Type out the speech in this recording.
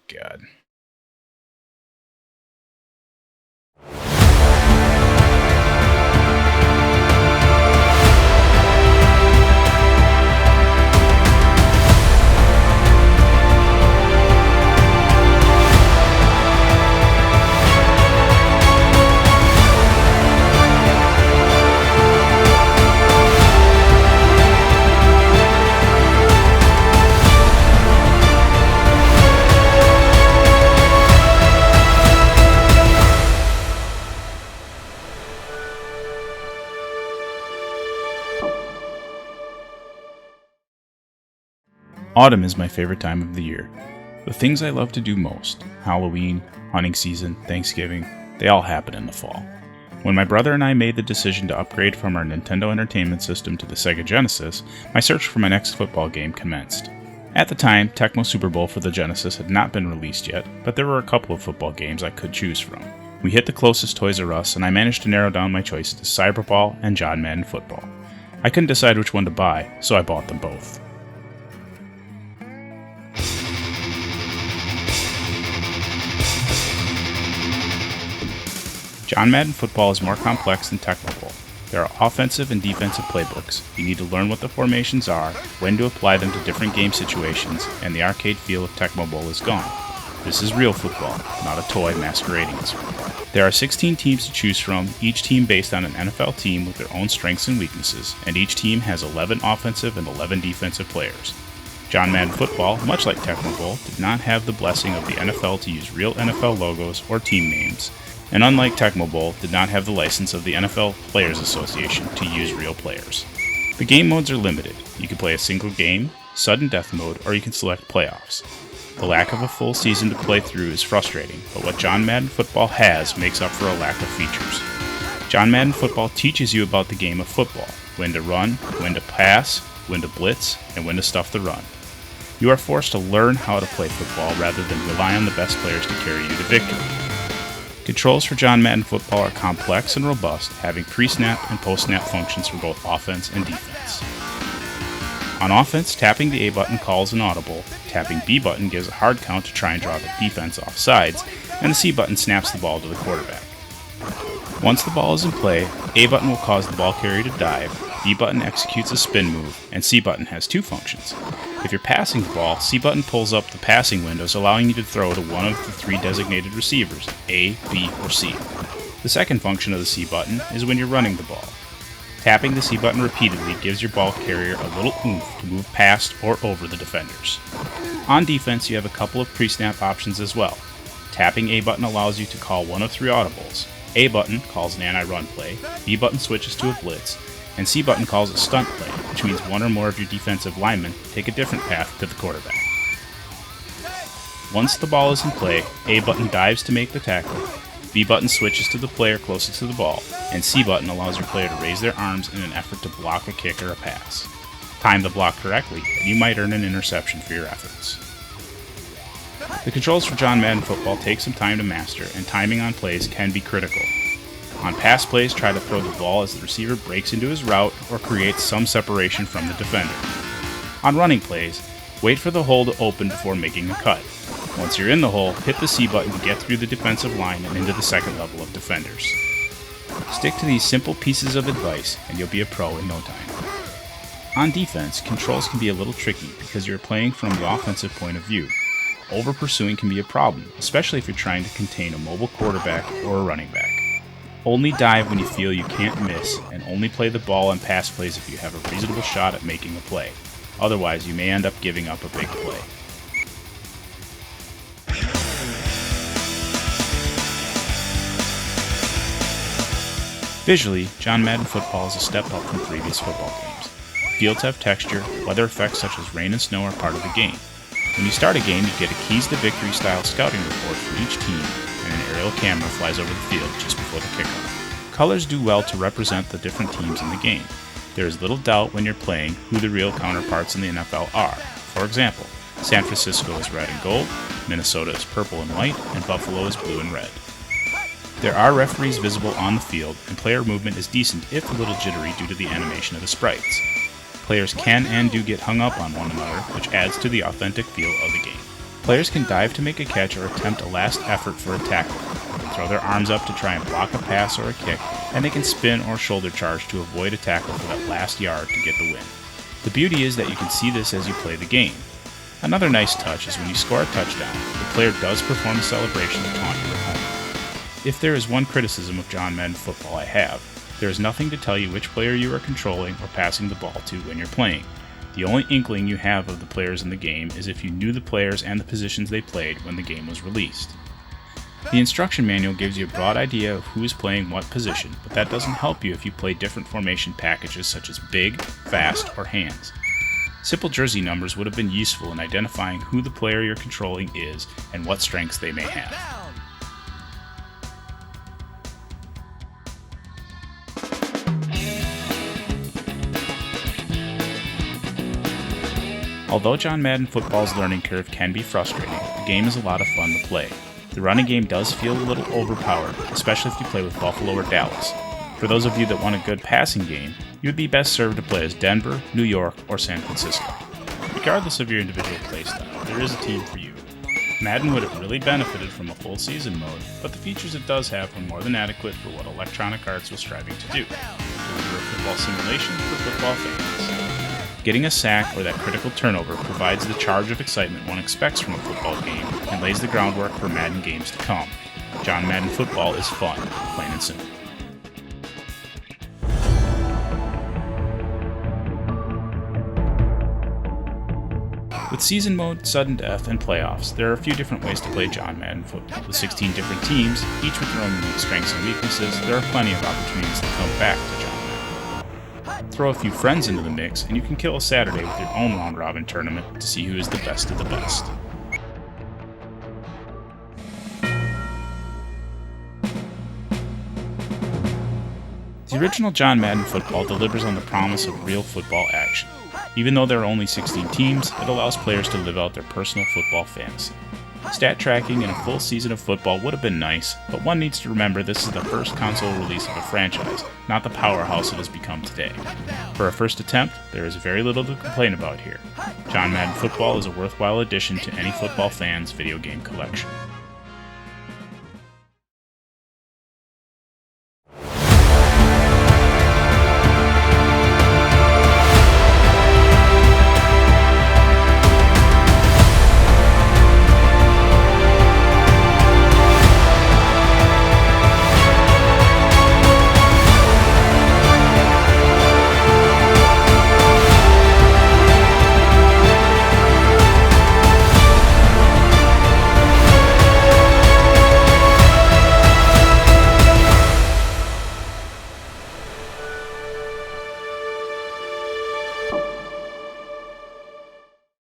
God. Autumn is my favorite time of the year. The things I love to do most, Halloween, hunting season, Thanksgiving, they all happen in the fall. When my brother and I made the decision to upgrade from our Nintendo Entertainment System to the Sega Genesis, my search for my next football game commenced. At the time, Tecmo Super Bowl for the Genesis had not been released yet, but there were a couple of football games I could choose from. We hit the closest Toys R Us, and I managed to narrow down my choices to Cyberball and John Madden Football. I couldn't decide which one to buy, so I bought them both. John Madden Football is more complex than Tecmo Bowl. There are offensive and defensive playbooks. You need to learn what the formations are, when to apply them to different game situations, and the arcade feel of Tecmo Bowl is gone. This is real football, not a toy masquerading as football. There are 16 teams to choose from, each team based on an NFL team with their own strengths and weaknesses, and each team has 11 offensive and 11 defensive players. John Madden Football, much like Tecmo Bowl, did not have the blessing of the NFL to use real NFL logos or team names, and unlike Tecmo Bowl, did not have the license of the NFL Players Association to use real players. The game modes are limited. You can play a single game, sudden death mode, or you can select playoffs. The lack of a full season to play through is frustrating, but what John Madden Football has makes up for a lack of features. John Madden Football teaches you about the game of football, when to run, when to pass, when to blitz, and when to stuff the run. You are forced to learn how to play football rather than rely on the best players to carry you to victory. Controls for John Madden Football are complex and robust, having pre-snap and post-snap functions for both offense and defense. On offense, tapping the A button calls an audible, tapping B button gives a hard count to try and draw the defense off sides, and the C button snaps the ball to the quarterback. Once the ball is in play, A button will cause the ball carrier to dive, B button executes a spin move, and C button has two functions. If you're passing the ball, C button pulls up the passing windows, allowing you to throw to one of the three designated receivers, A, B, or C. The second function of the C button is when you're running the ball. Tapping the C button repeatedly gives your ball carrier a little oomph to move past or over the defenders. On defense, you have a couple of pre-snap options as well. Tapping A button allows you to call one of three audibles. A button calls an anti-run play, B button switches to a blitz, and C button calls a stunt play, which means one or more of your defensive linemen take a different path to the quarterback. Once the ball is in play, A button dives to make the tackle, B button switches to the player closest to the ball, and C button allows your player to raise their arms in an effort to block a kick or a pass. Time the block correctly, and you might earn an interception for your efforts. The controls for John Madden Football take some time to master, and timing on plays can be critical. On pass plays, try to throw the ball as the receiver breaks into his route or creates some separation from the defender. On running plays, wait for the hole to open before making a cut. Once you're in the hole, hit the C button to get through the defensive line and into the second level of defenders. Stick to these simple pieces of advice and you'll be a pro in no time. On defense, controls can be a little tricky because you're playing from the offensive point of view. Over-pursuing can be a problem, especially if you're trying to contain a mobile quarterback or a running back. Only dive when you feel you can't miss, and only play the ball on pass plays if you have a reasonable shot at making a play. Otherwise, you may end up giving up a big play. Visually, John Madden Football is a step up from previous football games. Fields have texture, weather effects such as rain and snow are part of the game. When you start a game, you get a Keys to Victory style scouting report for each team, and an aerial camera flies over the field just before the kickoff. Colors do well to represent the different teams in the game. There is little doubt when you're playing who the real counterparts in the NFL are. For example, San Francisco is red and gold, Minnesota is purple and white, and Buffalo is blue and red. There are referees visible on the field, and player movement is decent if a little jittery due to the animation of the sprites. Players can and do get hung up on one another, which adds to the authentic feel of the game. Players can dive to make a catch or attempt a last effort for a tackle. They can throw their arms up to try and block a pass or a kick, and they can spin or shoulder charge to avoid a tackle for that last yard to get the win. The beauty is that you can see this as you play the game. Another nice touch is when you score a touchdown, the player does perform a celebration to taunt your opponent. If there is one criticism of John Madden Football I have, there is nothing to tell you which player you are controlling or passing the ball to when you're playing. The only inkling you have of the players in the game is if you knew the players and the positions they played when the game was released. The instruction manual gives you a broad idea of who is playing what position, but that doesn't help you if you play different formation packages such as big, fast, or hands. Simple jersey numbers would have been useful in identifying who the player you're controlling is and what strengths they may have. Although John Madden Football's learning curve can be frustrating, the game is a lot of fun to play. The running game does feel a little overpowered, especially if you play with Buffalo or Dallas. For those of you that want a good passing game, you would be best served to play as Denver, New York, or San Francisco. Regardless of your individual playstyle, there is a team for you. Madden would have really benefited from a full season mode, but the features it does have are more than adequate for what Electronic Arts was striving to do: deliver a football simulation for football fans. Getting a sack or that critical turnover provides the charge of excitement one expects from a football game and lays the groundwork for Madden games to come. John Madden Football is fun, plain and simple. With Season Mode, Sudden Death, and Playoffs, there are a few different ways to play John Madden Football. With 16 different teams, each with their own unique strengths and weaknesses, there are plenty of opportunities to come back to John Madden. Throw a few friends into the mix, and you can kill a Saturday with your own round-robin tournament to see who is the best of the best. The original John Madden Football delivers on the promise of real football action. Even though there are only 16 teams, it allows players to live out their personal football fantasy. Stat tracking and a full season of football would have been nice, but one needs to remember this is the first console release of a franchise, not the powerhouse it has become today. For a first attempt, there is very little to complain about here. John Madden Football is a worthwhile addition to any football fan's video game collection.